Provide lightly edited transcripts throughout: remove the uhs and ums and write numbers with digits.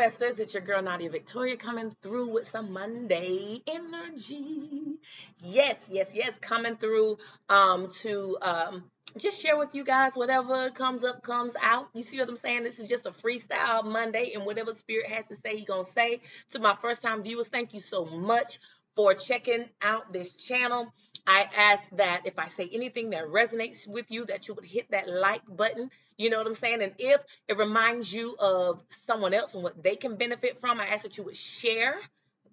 manifestors, it's your girl Nadia Victoria coming through with some Monday energy. Yes, yes, yes, coming through to just share with you guys whatever comes up, comes out. You see what I'm saying? This is just a freestyle Monday, and whatever spirit has to say, he gonna say. To my first time viewers, thank you so much for checking out this channel. I ask that if I say anything that resonates with you, that you would hit that like button. You know what I'm saying? And if it reminds you of someone else and what they can benefit from, I ask that you would share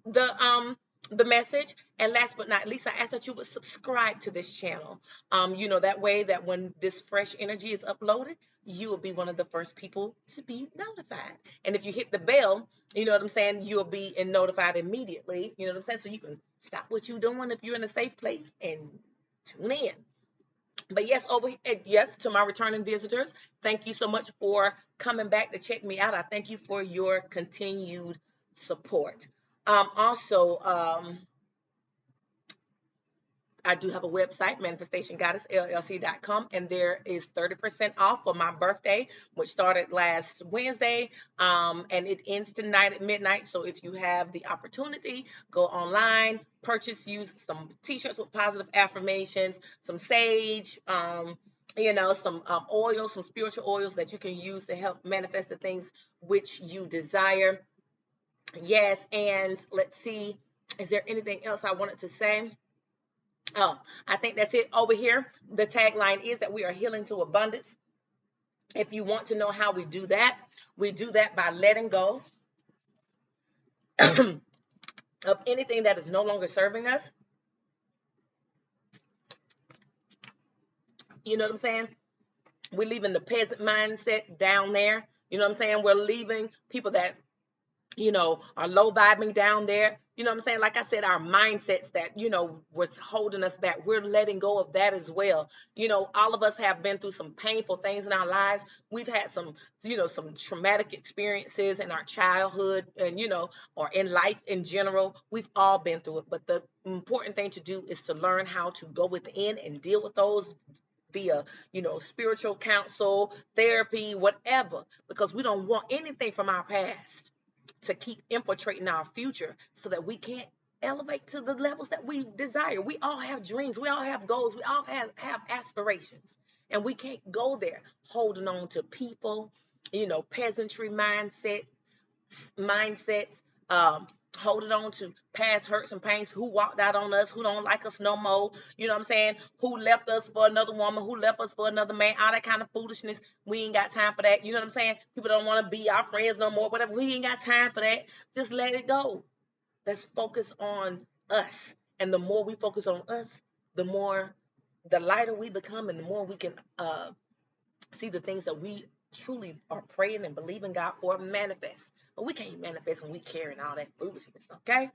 the message. And last but not least, I ask that you would subscribe to this channel. That way that when this fresh energy is uploaded, you will be one of the first people to be notified. And if you hit the bell, you know what I'm saying, you'll be notified immediately. You know what I'm saying? So you can stop what you're doing if you're in a safe place and tune in. But yes, to my returning visitors, thank you so much for coming back to check me out. I thank you for your continued support. Also, I do have a website, manifestationgoddessllc.com, and there is 30% off for my birthday, which started last Wednesday, and it ends tonight at midnight. So if you have the opportunity, go online, use some t-shirts with positive affirmations, some sage, some oils, some spiritual oils that you can use to help manifest the things which you desire. Yes, and let's see, is there anything else I wanted to say? Oh, I think that's it over here. The tagline is that we are healing to abundance. If you want to know how we do that by letting go of anything that is no longer serving us. You know what I'm saying? We're leaving the peasant mindset down there. You know what I'm saying? We're leaving people that are low vibing down there. You know what I'm saying? Like I said, our mindsets that, was holding us back. We're letting go of that as well. All of us have been through some painful things in our lives. We've had some traumatic experiences in our childhood and, or in life in general. We've all been through it. But the important thing to do is to learn how to go within and deal with those via, spiritual counsel, therapy, whatever, because we don't want anything from our past to keep infiltrating our future so that we can't elevate to the levels that we desire. We all have dreams. We all have goals. We all have aspirations. And we can't go there holding on to people, peasantry mindsets, holding on to past hurts and pains, who walked out on us, who don't like us no more, you know what I'm saying, who left us for another woman, who left us for another man, all that kind of foolishness. We ain't got time for that. You know what I'm saying? People don't want to be our friends no more, whatever. We ain't got time for that. Just let it go. Let's focus on us. And the more we focus on us, the lighter we become, and the more we can see the things that we truly are praying and believing God for manifest. But we can't manifest when we carrying all that foolishness, okay?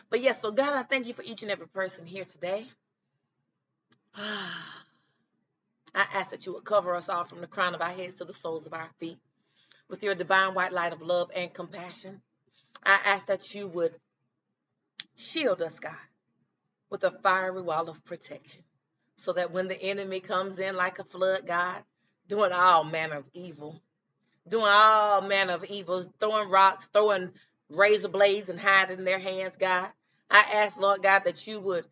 But yes, so God, I thank you for each and every person here today. I ask that you would cover us all from the crown of our heads to the soles of our feet with your divine white light of love and compassion. I ask that you would shield us, God, with a fiery wall of protection so that when the enemy comes in like a flood, God, doing all manner of evil, throwing rocks, throwing razor blades and hiding in their hands, God. I ask, Lord God, that you would,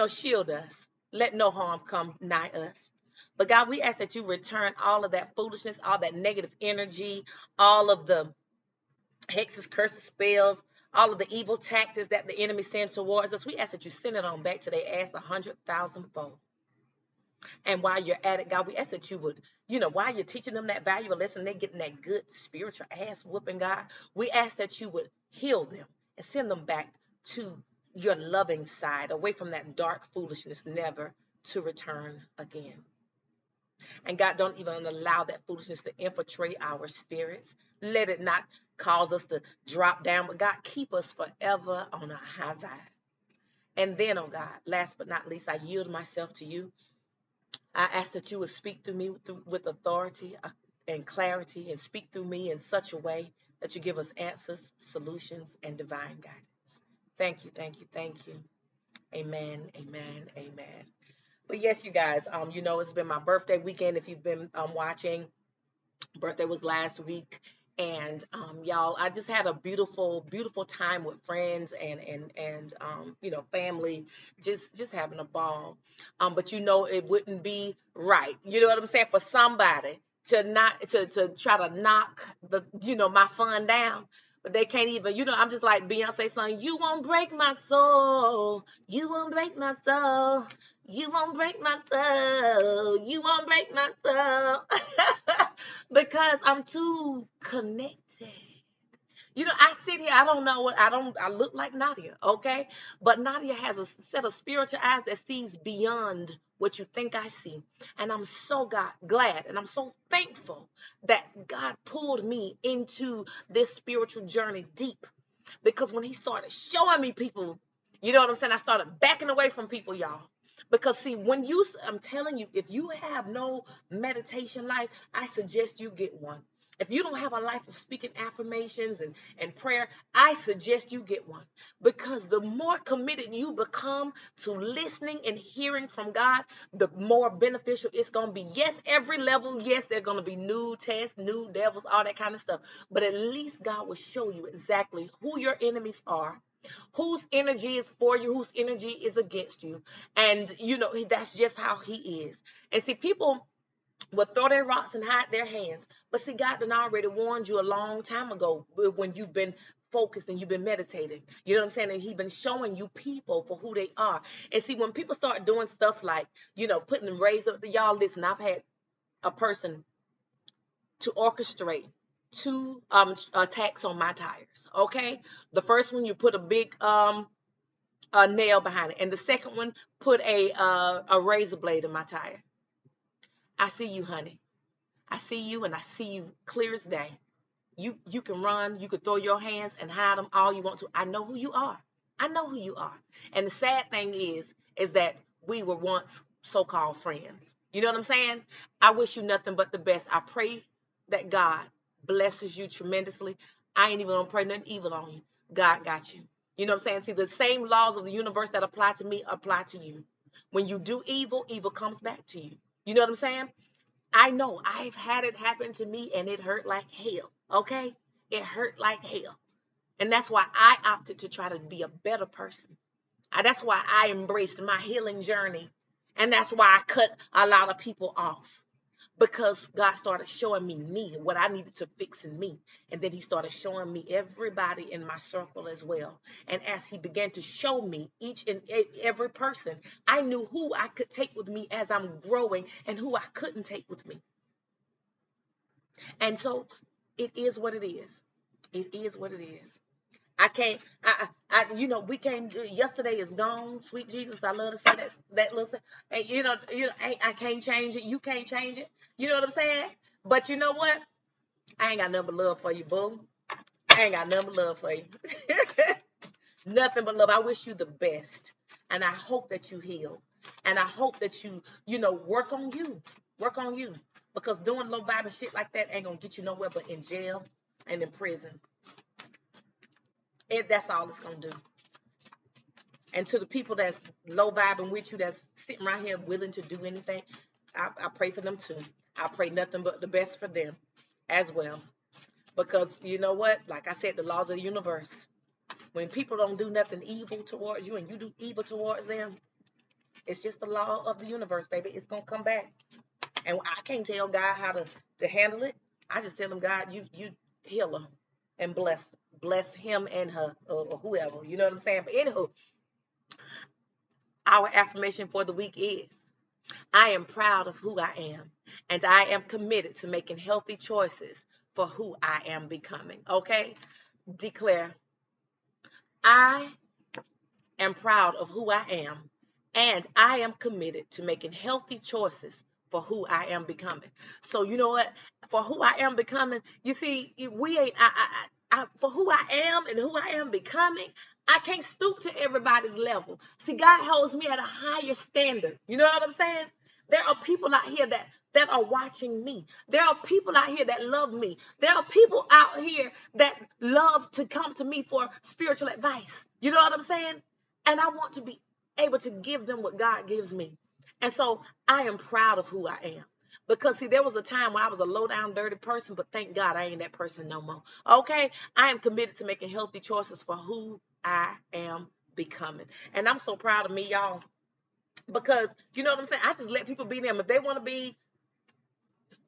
shield us. Let no harm come nigh us. But God, we ask that you return all of that foolishness, all that negative energy, all of the hexes, curses, spells, all of the evil tactics that the enemy sends towards us. We ask that you send it on back to their ass 100,000-fold. And while you're at it, God, we ask that you would, while you're teaching them that valuable lesson, they're getting that good spiritual ass whooping, God. We ask that you would heal them and send them back to your loving side, away from that dark foolishness, never to return again. And God, don't even allow that foolishness to infiltrate our spirits. Let it not cause us to drop down, but God, keep us forever on a high vibe. And then, oh God, last but not least, I yield myself to you. I ask that you would speak through me with authority and clarity, and speak through me in such a way that you give us answers, solutions, and divine guidance. Thank you, thank you, thank you. Amen, amen, amen. But yes, you guys, it's been my birthday weekend. If you've been watching, birthday was last week. And y'all, I just had a beautiful, beautiful time with friends and family, just having a ball. But it wouldn't be right. You know what I'm saying? For somebody to try to knock my fun down. But they can't even, I'm just like Beyonce song, you won't break my soul. You won't break my soul. You won't break my soul. You won't break my soul. Because I'm too connected. I sit here, I don't know I look like Nadia, okay? But Nadia has a set of spiritual eyes that sees beyond what you think I see. And I'm so glad and I'm so thankful that God pulled me into this spiritual journey deep. Because when he started showing me people, you know what I'm saying? I started backing away from people, y'all. Because see, I'm telling you, if you have no meditation life, I suggest you get one. If you don't have a life of speaking affirmations and prayer, I suggest you get one. Because the more committed you become to listening and hearing from God, the more beneficial it's going to be. Yes, every level, yes, there's going to be new tests, new devils, all that kind of stuff. But at least God will show you exactly who your enemies are, whose energy is for you, whose energy is against you. And, that's just how he is. And see, people will throw their rocks and hide their hands. But see, God done already warned you a long time ago when you've been focused and you've been meditating. You know what I'm saying? And he's been showing you people for who they are. And see, when people start doing stuff like, putting them raise up, y'all listen, I've had a person to orchestrate two attacks on my tires. Okay. The first one, you put a big a nail behind it. And the second one, put a razor blade in my tire. I see you, honey. I see you and I see you clear as day. You can run, you can throw your hands and hide them all you want to. I know who you are. I know who you are. And the sad thing is that we were once so-called friends. You know what I'm saying? I wish you nothing but the best. I pray that God blesses you tremendously. I ain't even gonna pray nothing evil on you. God got you. You know what I'm saying? See, the same laws of the universe that apply to me apply to you. When you do evil, evil comes back to you. You know what I'm saying? I know I've had it happen to me and it hurt like hell. Okay? It hurt like hell. And that's why I opted to try to be a better person. That's why I embraced my healing journey. And that's why I cut a lot of people off. Because God started showing me what I needed to fix in me. And then he started showing me everybody in my circle as well. And as he began to show me each and every person, I knew who I could take with me as I'm growing and who I couldn't take with me. And so it is what it is. It is what it is. I can't, we can't, yesterday is gone, sweet Jesus. I love to say that little, and I can't change it. You can't change it. You know what I'm saying? But you know what? I ain't got nothing but love for you, boo. I ain't got nothing but love for you. Nothing but love. I wish you the best. And I hope that you heal. And I hope that you, work on you. Work on you. Because doing low vibe and shit like that ain't going to get you nowhere but in jail and in prison. That's all it's going to do. And to the people that's low vibing with you, that's sitting right here willing to do anything, I pray for them too. I pray nothing but the best for them as well. Because you know what? Like I said, the laws of the universe. When people don't do nothing evil towards you and you do evil towards them, it's just the law of the universe, baby. It's going to come back. And I can't tell God how to handle it. I just tell him, God, you heal her and bless him and her or whoever. You know what I'm saying? But anywho, our affirmation for the week is, I am proud of who I am, and I am committed to making healthy choices for who I am becoming. Okay? Declare, I am proud of who I am, and I am committed to making healthy choices for who I am becoming. So you know what? For who I am becoming, you see, we ain't. For who I am and who I am becoming, I can't stoop to everybody's level. See, God holds me at a higher standard. You know what I'm saying? There are people out here that are watching me. There are people out here that love me. There are people out here that love to come to me for spiritual advice. You know what I'm saying? And I want to be able to give them what God gives me. And so I am proud of who I am. Because see, there was a time when I was a low down, dirty person, but thank God I ain't that person no more. Okay, I am committed to making healthy choices for who I am becoming, and I'm so proud of me, y'all. Because you know what I'm saying. I just let people be them. If they want to be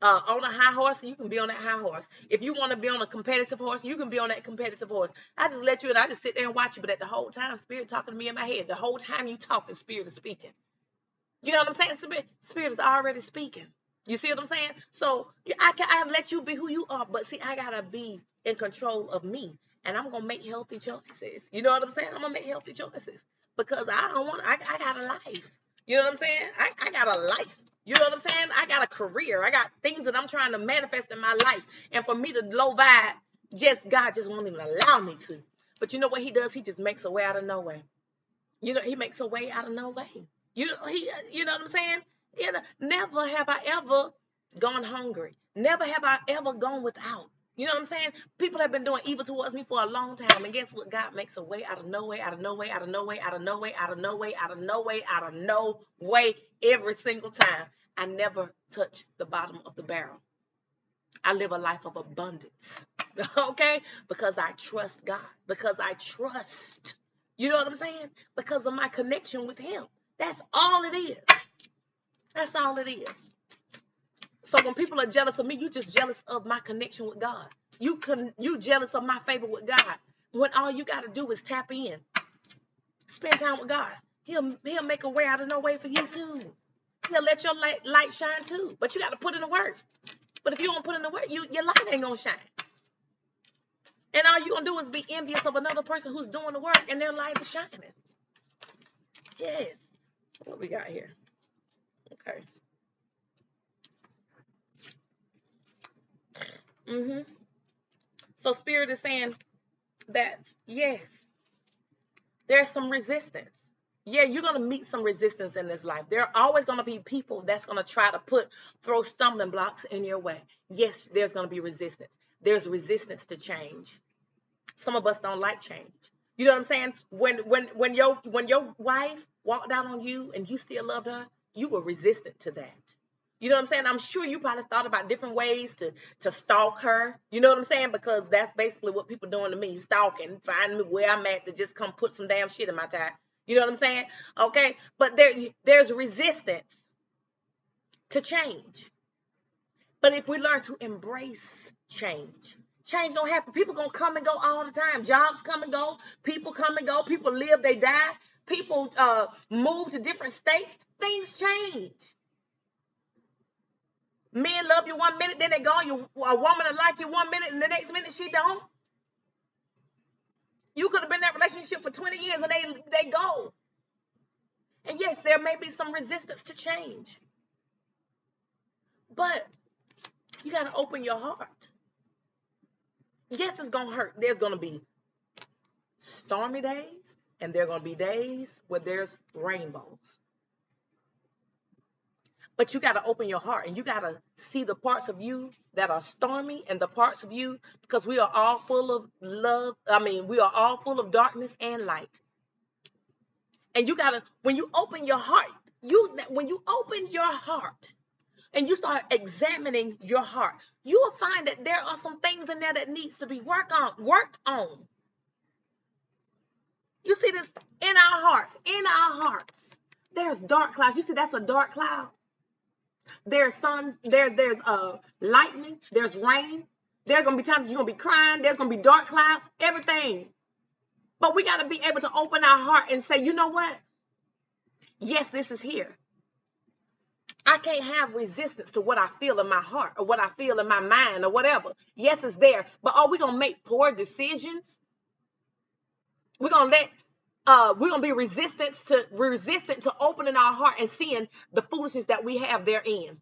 on a high horse, you can be on that high horse. If you want to be on a competitive horse, you can be on that competitive horse. I just let you, and I just sit there and watch you. But at the whole time, Spirit talking to me in my head. The whole time you talking, Spirit is speaking. You know what I'm saying? Spirit is already speaking. You see what I'm saying? So I let you be who you are, but see, I gotta be in control of me, and I'm gonna make healthy choices. You know what I'm saying? I'm gonna make healthy choices because I don't want. I got a life. You know what I'm saying? I got a life. You know what I'm saying? I got a career. I got things that I'm trying to manifest in my life, and for me to low vibe, God just won't even allow me to. But you know what He does? He just makes a way out of no way. You know, He makes a way out of no way. You know what I'm saying? Never have I ever gone hungry. Never have I ever gone without. You know what I'm saying? People have been doing evil towards me for a long time. And guess what? God makes a way out of no way, out of no way, out of no way, out of no way, out of no way, out of no way, out of no way every single time. I never touch the bottom of the barrel. I live a life of abundance. Okay? Because I trust God. Because I trust. You know what I'm saying? Because of my connection with Him. That's all it is. That's all it is. So when people are jealous of me, you just jealous of my connection with God. You jealous of my favor with God. When all you got to do is tap in. Spend time with God. He'll make a way out of no way for you too. He'll let your light shine too. But you got to put in the work. But if you don't put in the work, your light ain't going to shine. And all you're going to do is be envious of another person who's doing the work and their light is shining. Yes. What we got here? Okay. So Spirit is saying that, yes, there's some resistance. Yeah, you're going to meet some resistance in this life. There are always going to be people that's going to try to throw stumbling blocks in your way. Yes, there's going to be resistance. There's resistance to change. Some of us don't like change. You know what I'm saying? When your wife walked out on you and you still loved her, you were resistant to that. You know what I'm saying? I'm sure you probably thought about different ways to stalk her. You know what I'm saying? Because that's basically what people doing to me, stalking, finding me where I'm at to just come put some damn shit in my tie. You know what I'm saying? Okay? But there's resistance to change. But if we learn to embrace change gonna happen. People gonna come and go all the time. Jobs come and go. People come and go. People live, they die. People move to different states. Things change. Men love you 1 minute, then they go. A woman will like you 1 minute, and the next minute she don't. You could have been in that relationship for 20 years, and they go. And yes, there may be some resistance to change. But you got to open your heart. Yes, it's going to hurt. There's going to be stormy days, and there are going to be days where there's rainbows. But you got to open your heart, and you got to see the parts of you that are stormy and the parts of you, because we are all full of love. We are all full of darkness and light. And you got to, when you open your heart, and you start examining your heart, you will find that there are some things in there that needs to be worked on. You see this in our hearts. There's dark clouds. You see that's a dark cloud. There's sun, there's lightning, there's rain. There are going to be times you're going to be crying. There's going to be dark clouds, everything. But we got to be able to open our heart and say, you know what? Yes, this is here. I can't have resistance to what I feel in my heart or what I feel in my mind or whatever. Yes, it's there. But are we going to make poor decisions? We're going to be resistant to opening our heart and seeing the foolishness that we have therein.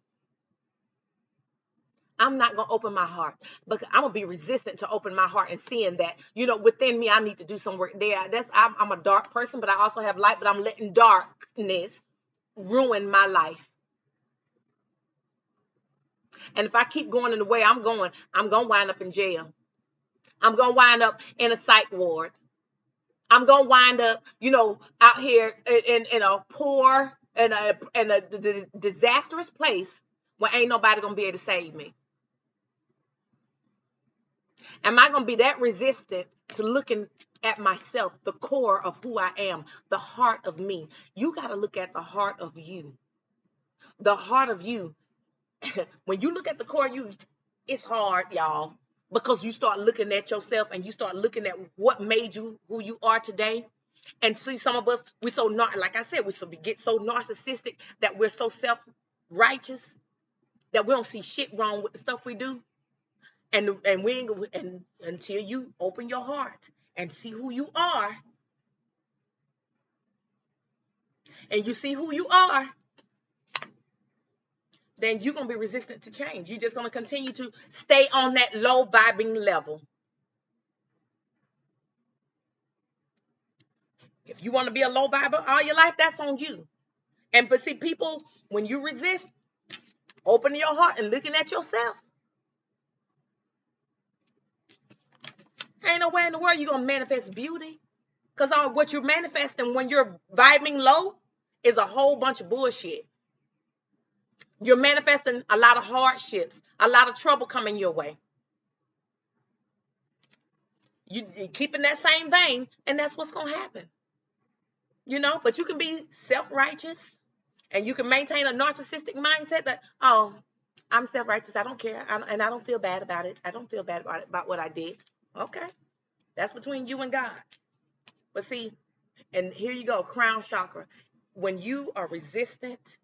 I'm not going to open my heart, but I'm going to be resistant to open my heart and seeing that, within me, I need to do some work there. I'm a dark person, but I also have light, but I'm letting darkness ruin my life. And if I keep going in the way I'm going to wind up in jail. I'm going to wind up in a psych ward. I'm going to wind up, out here in a poor, in a disastrous place when ain't nobody going to be able to save me? Am I going to be that resistant to looking at myself, the core of who I am, the heart of me? You got to look at the heart of you. The heart of you. When you look at the core of you, it's hard, y'all, because you start looking at yourself and you start looking at what made you who you are today. And see, some of us, like I said, we get so narcissistic that we're so self-righteous that we don't see shit wrong with the stuff we do. And until you open your heart and see who you are, and you see who you are, then you're going to be resistant to change. You're just going to continue to stay on that low vibing level. If you want to be a low viber all your life, that's on you. But see, people, when you resist, opening your heart and looking at yourself, ain't nowhere in the world you're going to manifest beauty. Because what you're manifesting when you're vibing low is a whole bunch of bullshit. You're manifesting a lot of hardships, a lot of trouble coming your way. You keep in that same vein, and that's what's going to happen. But you can be self-righteous, and you can maintain a narcissistic mindset that, oh, I'm self-righteous, I don't care, and I don't feel bad about it. I don't feel bad about what I did. Okay. That's between you and God. But see, and here you go, crown chakra. When you are resistant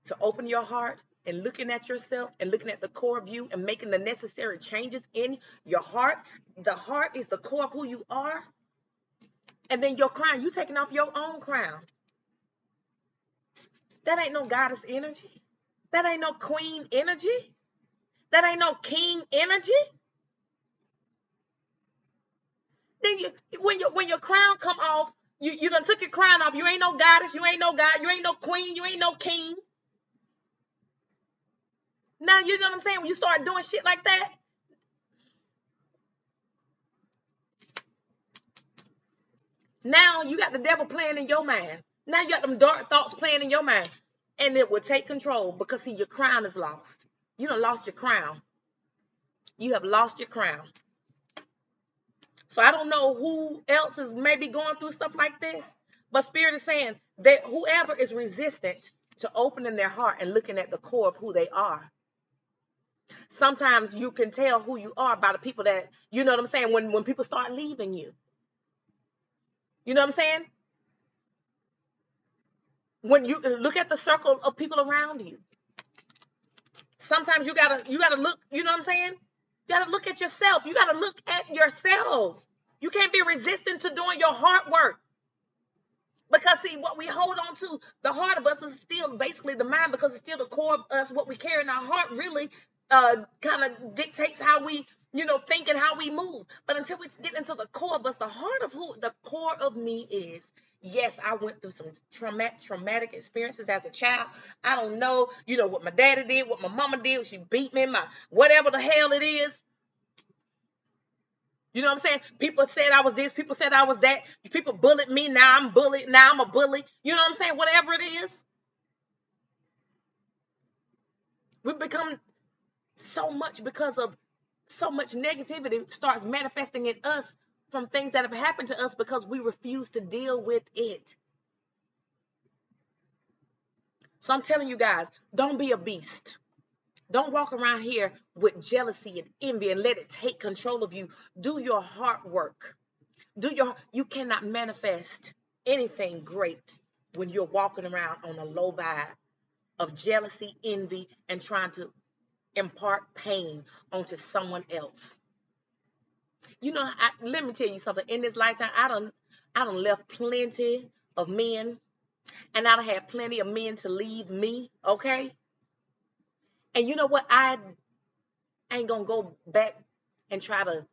to open your heart and looking at yourself and looking at the core of you and making the necessary changes in your heart, the heart is the core of who you are. And then your crown, you taking off your own crown. That ain't no goddess energy. That ain't no queen energy. That ain't no king energy. Then when your crown come off, you done took your crown off. You ain't no goddess. You ain't no god. You ain't no queen. You ain't no king. Now, you know what I'm saying? When you start doing shit like that, now you got the devil playing in your mind. Now you got them dark thoughts playing in your mind. And it will take control because, see, your crown is lost. You done lost your crown. You have lost your crown. So I don't know who else is maybe going through stuff like this. But Spirit is saying that whoever is resistant to opening their heart and looking at the core of who they are. Sometimes you can tell who you are by the people that, you know what I'm saying, when people start leaving you. You know what I'm saying? When you look at the circle of people around you. Sometimes you gotta look, you know what I'm saying? You gotta look at yourself. You gotta look at yourselves. You can't be resistant to doing your heart work. Because, see, what we hold on to, the heart of us is still basically the mind, because it's still the core of us. What we carry in our heart really kind of dictates how we, think and how we move. But until we get into the core of us, the heart of who the core of me is. Yes, I went through some traumatic experiences as a child. I don't know, what my daddy did, what my mama did. She beat me, whatever the hell it is. You know what I'm saying? People said I was this. People said I was that. People bullied me. Now I'm bullied. Now I'm a bully. You know what I'm saying? Whatever it is. We've become so much because of so much negativity starts manifesting in us from things that have happened to us because we refuse to deal with it. So I'm telling you guys, don't be a beast. Don't walk around here with jealousy and envy and let it take control of you. Do your heart work. You cannot manifest anything great when you're walking around on a low vibe of jealousy, envy, and trying to impart pain onto someone else. Let me tell you something. In this lifetime, I done left plenty of men, and I done had plenty of men to leave me, okay? And you know what? I ain't gonna go back and try to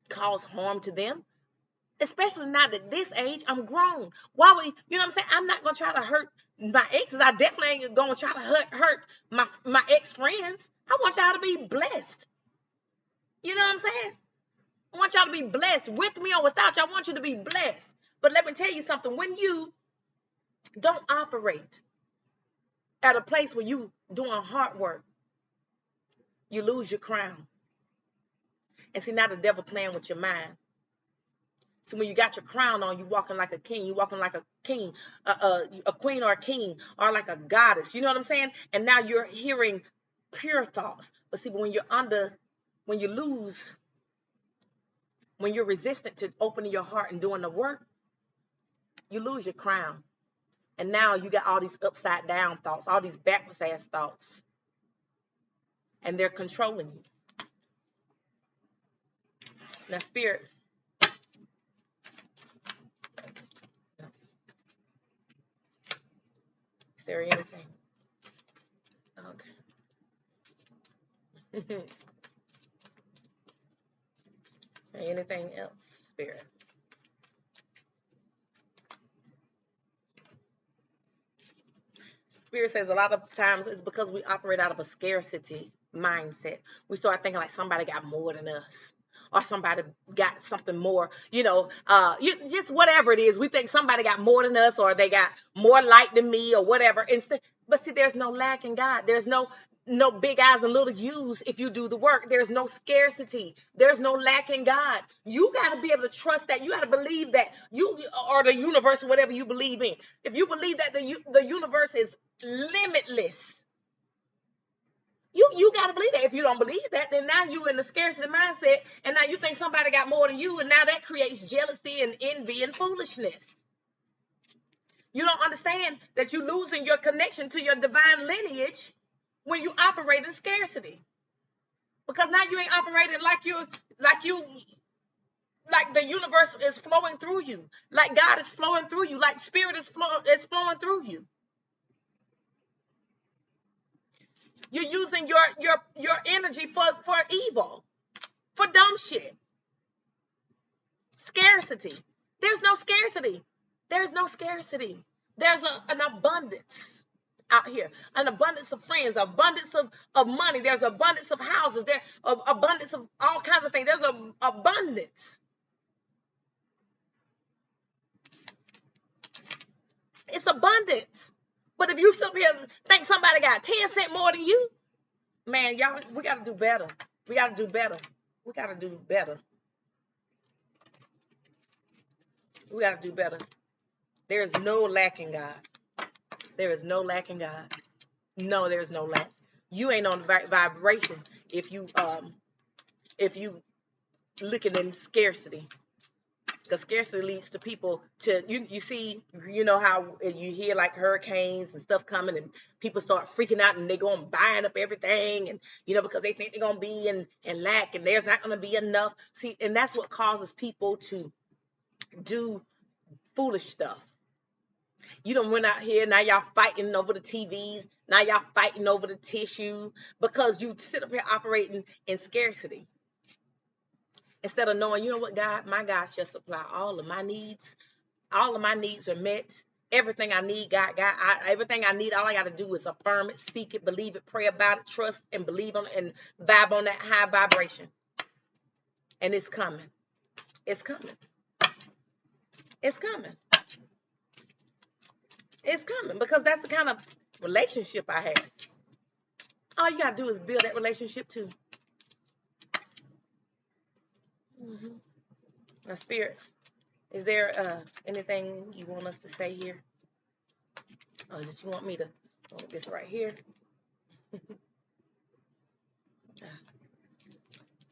cause harm to them. Especially not at this age. I'm grown. Why would you know what I'm saying? I'm not gonna try to hurt my exes. I definitely ain't gonna try to hurt my ex-friends. I want y'all to be blessed. You know what I'm saying? I want y'all to be blessed with me or without you. I want you to be blessed. But let me tell you something. When you don't operate at a place where you doing hard work, you lose your crown. And see, now the devil playing with your mind. So when you got your crown on, you walking like a king. You walking like a king, a queen or a king, or like a goddess. You know what I'm saying? And now you're hearing pure thoughts. But see, when when you lose, when you're resistant to opening your heart and doing the work, you lose your crown. And now you got all these upside down thoughts, all these backwards ass thoughts. And they're controlling you. Now, Spirit, is there anything? Okay. Anything else, Spirit? Spirit says a lot of times it's because we operate out of a scarcity mindset. We start thinking like somebody got more than us, or somebody got something more, just whatever it is. We think somebody got more than us, or they got more light than me, or whatever. But see, there's no lack in God. There's no big eyes and little U's if you do the work. There's no scarcity. There's no lack in God. You got to be able to trust that. You got to believe that you, or the universe, or whatever you believe in. If you believe that the universe is limitless, you got to believe that. If you don't believe that, then now you're in the scarcity mindset, and now you think somebody got more than you, and now that creates jealousy and envy and foolishness. You don't understand that you're losing your connection to your divine lineage when you operate in scarcity, because now you ain't operating like the universe is flowing through you, like God is flowing through you, like spirit is flowing through you. You're using your energy for evil, for dumb shit. Scarcity. There's no scarcity. There's no scarcity. There's an abundance out here, an abundance of friends, abundance of money. There's abundance of houses. There's abundance of all kinds of things. There's an abundance. It's abundance. But if you sit here and think somebody got 10 cents more than you, man, y'all, we got to do better. We got to do better. We got to do better. We got to do better. There is no lack in God. There is no lack in God. No, there is no lack. You ain't on the vibration if you looking in scarcity. Because scarcity leads to people to, you see, you know how you hear like hurricanes and stuff coming, and people start freaking out, and they go and buying up everything, and because they think they're going to be in lack, and there's not going to be enough. See, and that's what causes people to do foolish stuff. You done went out here, now y'all fighting over the TVs, now y'all fighting over the tissue, because you sit up here operating in scarcity. Instead of knowing, you know what, God, my God shall supply all of my needs. All of my needs are met. Everything I need, God, everything I need, all I got to do is affirm it, speak it, believe it, pray about it, trust and believe on it, and vibe on that high vibration. And it's coming. It's coming. It's coming. It's coming, because that's the kind of relationship I have. All you got to do is build that relationship too. Mm-hmm. Now, Spirit, is there anything you want us to say here? Or that you want me to hold this right here?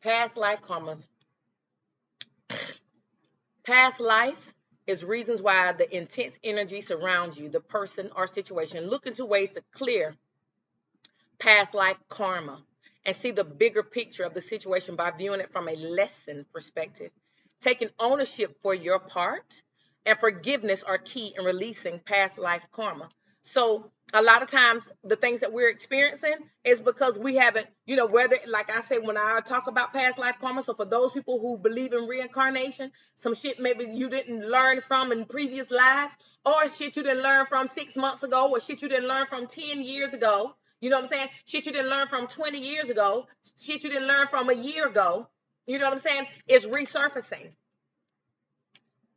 Past life karma. Past life is reasons why the intense energy surrounds you, the person or situation. Look into ways to clear past life karma and see the bigger picture of the situation by viewing it from a lesson perspective. Taking ownership for your part and forgiveness are key in releasing past life karma. So a lot of times the things that we're experiencing is because we haven't, whether, like I said, when I talk about past life karma, so for those people who believe in reincarnation, some shit maybe you didn't learn from in previous lives, or shit you didn't learn from 6 months ago, or shit you didn't learn from 10 years ago. You know what I'm saying? Shit you didn't learn from 20 years ago. Shit you didn't learn from a year ago. You know what I'm saying? It's resurfacing.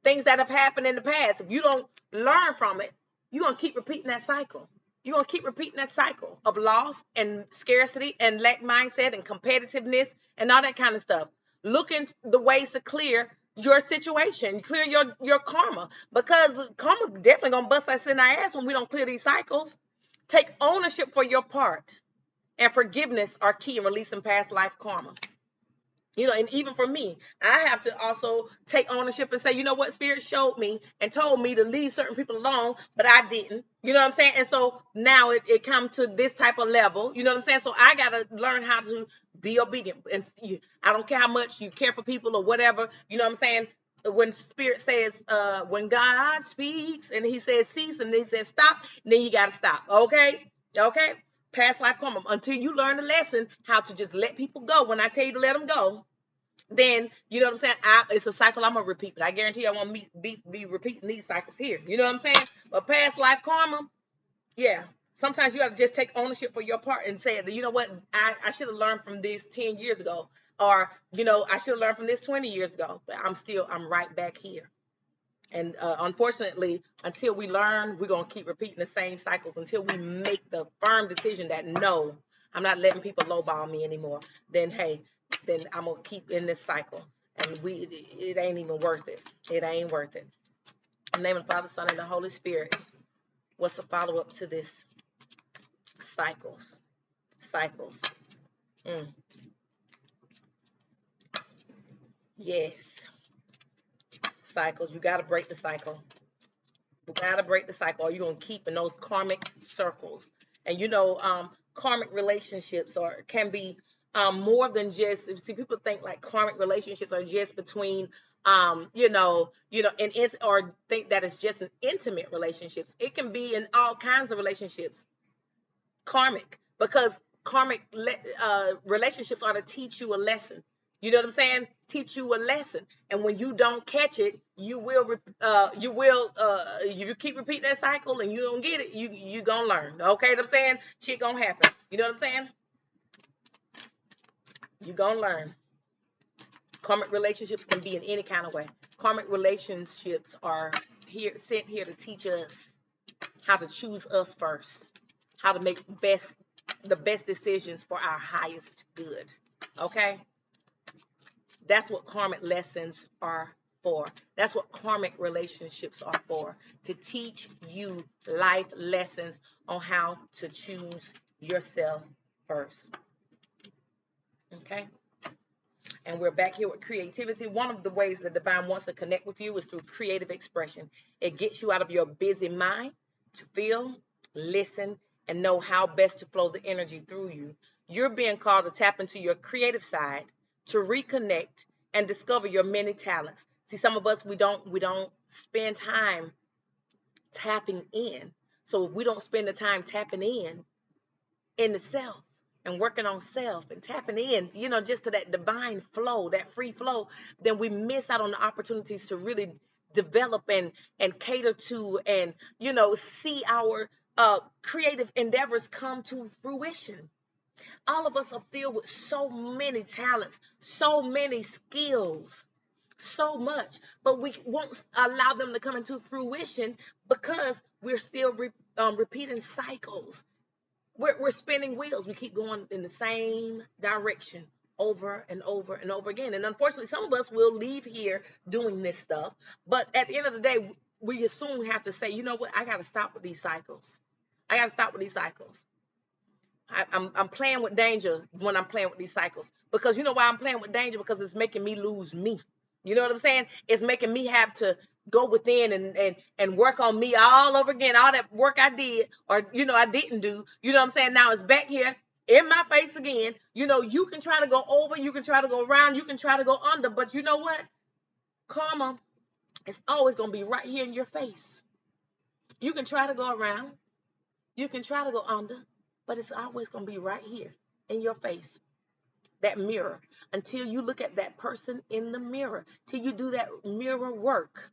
Things that have happened in the past. If you don't learn from it, you're going to keep repeating that cycle. You're going to keep repeating that cycle of loss and scarcity and lack mindset and competitiveness and all that kind of stuff. Look into the ways to clear your situation, clear your karma, because karma definitely going to bust us in our ass when we don't clear these cycles. Take ownership for your part, and forgiveness are key in releasing past life karma. And even for me, I have to also take ownership and say, you know what, Spirit showed me and told me to leave certain people alone, but I didn't. You know what I'm saying? And so now it comes to this type of level. You know what I'm saying? So I got to learn how to be obedient. And I don't care how much you care for people or whatever. You know what I'm saying? When Spirit says, when God speaks and he says cease and he says stop, then you got to stop. Okay? Okay? Past life karma. Until you learn the lesson how to just let people go. When I tell you to let them go, then you know what I'm saying. It's a cycle I'm gonna repeat, but I guarantee I won't be repeating these cycles here. You know what I'm saying? But past life karma, yeah. Sometimes you got to just take ownership for your part and say, you know what, I should have learned from this 10 years ago, or I should have learned from this 20 years ago. But I'm right back here. And unfortunately, until we learn, we're going to keep repeating the same cycles until we make the firm decision that, no, I'm not letting people lowball me anymore. Then, hey, then I'm going to keep in this cycle. And it ain't even worth it. It ain't worth it. In the name of the Father, Son, and the Holy Spirit. What's the follow-up to this? Cycles. Cycles. Yes. Cycles. You got to break the cycle. You got to break the cycle, or you're going to keep in those karmic circles. And karmic relationships can be more than just, see, people think like karmic relationships are just between or think that it's just an intimate relationships. It can be in all kinds of relationships. Karmic, because karmic relationships are to teach you a lesson. You know what I'm saying? Teach you a lesson, and when you don't catch it, you keep repeating that cycle, and you don't get it. You gonna learn. Okay, what I'm saying? Shit gonna happen. You know what I'm saying? You gonna learn. Karmic relationships can be in any kind of way. Karmic relationships are sent here to teach us how to choose us first, how to make the best decisions for our highest good. Okay? That's what karmic lessons are for. That's what karmic relationships are for, to teach you life lessons on how to choose yourself first. Okay? And we're back here with creativity. One of the ways the divine wants to connect with you is through creative expression. It gets you out of your busy mind to feel, listen, and know how best to flow the energy through you. You're being called to tap into your creative side, to reconnect and discover your many talents. See, some of us, we don't spend time tapping in. So if we don't spend the time tapping in the self and working on self and tapping in, just to that divine flow, that free flow, then we miss out on the opportunities to really develop and cater to and, see our creative endeavors come to fruition. All of us are filled with so many talents, so many skills, so much, but we won't allow them to come into fruition because we're still repeating cycles. We're spinning wheels. We keep going in the same direction over and over and over again. And unfortunately, some of us will leave here doing this stuff. But at the end of the day, we soon have to say, you know what? I got to stop with these cycles. I got to stop with these cycles. I'm playing with danger when I'm playing with these cycles. Because you know why I'm playing with danger? Because it's making me lose me. You know what I'm saying? It's making me have to go within and work on me all over again. All that work I did or, I didn't do. You know what I'm saying? Now it's back here in my face again. You can try to go over. You can try to go around. You can try to go under. But you know what? Karma is always going to be right here in your face. You can try to go around. You can try to go under. But it's always going to be right here in your face. That mirror, until you look at that person in the mirror, till you do that mirror work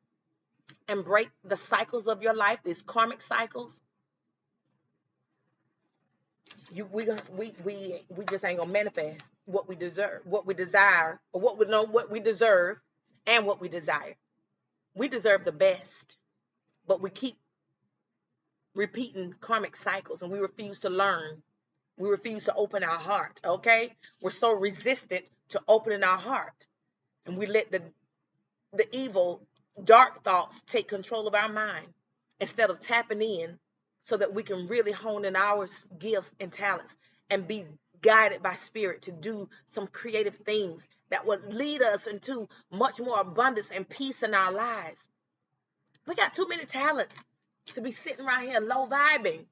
and break the cycles of your life, these karmic cycles, we just ain't gonna manifest what we deserve, what we desire, or what we deserve and what we desire. We deserve the best, but we keep repeating karmic cycles, and we refuse to learn. We refuse to open our heart, okay? We're so resistant to opening our heart. And we let the evil, dark thoughts take control of our mind instead of tapping in so that we can really hone in our gifts and talents and be guided by spirit to do some creative things that would lead us into much more abundance and peace in our lives. We got too many talents to be sitting right here low vibing.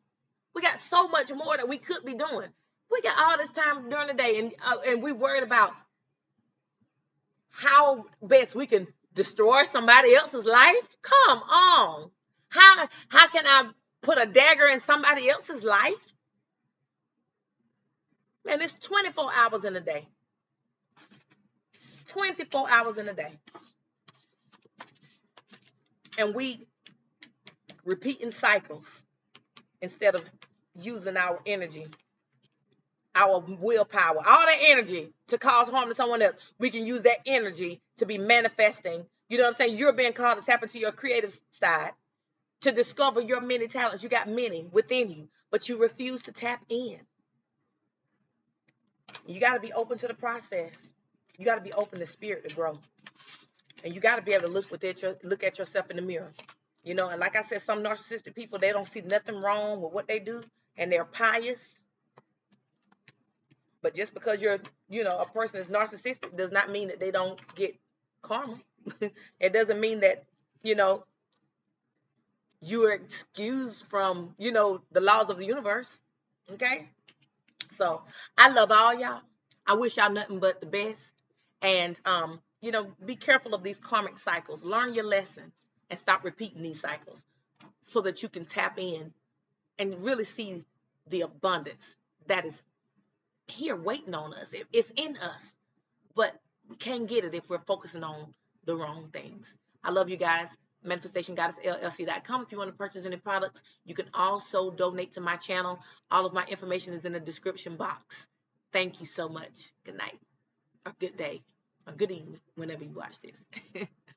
We got so much more that we could be doing. We got all this time during the day, and we worried about how best we can destroy somebody else's life. Come on. How can I put a dagger in somebody else's life? Man, it's 24 hours in a day. 24 hours in a day. And we repeating cycles instead of using our energy, our willpower, all that energy to cause harm to someone else. We can use that energy to be manifesting. You know what I'm saying? You're being called to tap into your creative side, to discover your many talents. You got many within you, but you refuse to tap in. You got to be open to the process. You got to be open to spirit to grow. And you got to be able to look at yourself in the mirror. You know, and like I said, some narcissistic people, they don't see nothing wrong with what they do, and they're pious. But just because a person is narcissistic does not mean that they don't get karma. It doesn't mean that, you are excused from, the laws of the universe. Okay? So I love all y'all. I wish y'all nothing but the best. And, be careful of these karmic cycles. Learn your lessons and stop repeating these cycles so that you can tap in and really see the abundance that is here waiting on us. It's in us, but we can't get it if we're focusing on the wrong things. I love you guys. manifestationgoddessllc.com. If you want to purchase any products, you can also donate to my channel. All of my information is in the description box. Thank you so much. Good night, or good day, or good evening, whenever you watch this.